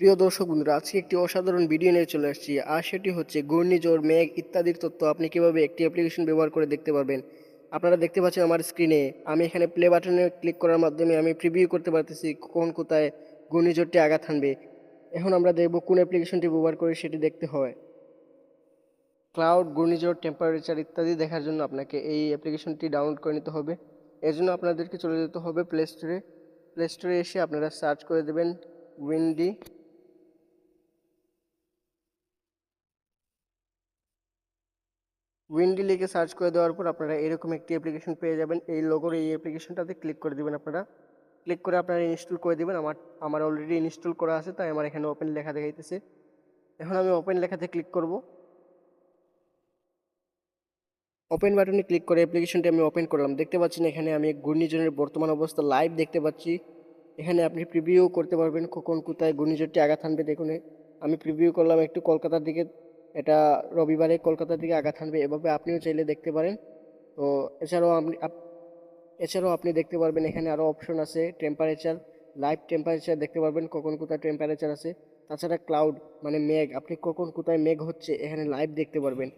প্রিয় দর্শক বন্ধুরা, আজকে একটি অসাধারণ ভিডিও নিয়ে চলে আসছি। আর সেটি হচ্ছে ঘূর্ণিঝড়, মেঘ ইত্যাদির তথ্য আপনি কিভাবে একটি অ্যাপ্লিকেশন ব্যবহার করে দেখতে পারবেন। আপনারা দেখতে পাচ্ছেন আমার স্ক্রিনে, আমি এখানে প্লে বাটনে ক্লিক করার মাধ্যমে আমি প্রিভিউ করতে পারতেছি কখন কোথায় ঘূর্ণিঝড়টি আঘাত হানবে। এখন আমরা দেখব কোন অ্যাপ্লিকেশনটি ব্যবহার করে সেটি দেখতে হয়। ক্লাউড, ঘূর্ণিঝড়, টেম্পারেচার ইত্যাদি দেখার জন্য আপনাকে এই অ্যাপ্লিকেশনটি ডাউনলোড করে নিতে হবে। এর জন্য আপনাদেরকে চলে যেতে হবে প্লে স্টোরে এসে আপনারা সার্চ করে দেবেন উইন্ডি। উইন্ডি লিখে সার্চ করে দেওয়ার পর আপনারা এরকম একটি অ্যাপ্লিকেশন পেয়ে যাবেন। এই লোগোর এই অ্যাপ্লিকেশনটাতে ক্লিক করে দেবেন। আপনারা ক্লিক করে আপনারা ইনস্টল করে দেবেন। আমার অলরেডি ইনস্টল করা আছে, তাই আমার এখানে ওপেন লেখা দেখাইতেছে। এখন আমি ওপেন লেখাতে ক্লিক করব। ওপেন বাটনে ক্লিক করে অ্যাপ্লিকেশনটি আমি ওপেন করলাম। দেখতে পাচ্ছেন এখানে আমি ঘূর্ণিঝড়ের বর্তমান অবস্থা লাইভ দেখতে পাচ্ছি। এখানে আপনি প্রিভিউ করতে পারবেন কখন কোথায় ঘূর্ণিঝড়টি আঘাত হানবে। দেখুন, আমি প্রিভিউ করলাম একটু কলকাতার দিকে, এটা রবিবারে কলকাতার দিকে আঘাত হানবে। এভাবে আপনিও চাইলে দেখতে পারেন। তো এছাড়াও আপনি দেখতে পারবেন এখানে আরও অপশন আছে। টেম্পারেচার, লাইভ টেম্পারেচার দেখতে পারবেন কখন কোথায় টেম্পারেচার আছে। তাছাড়া ক্লাউড মানে মেঘ, আপনি কখন কোথায় মেঘ হচ্ছে এখানে লাইভ দেখতে পারবেন।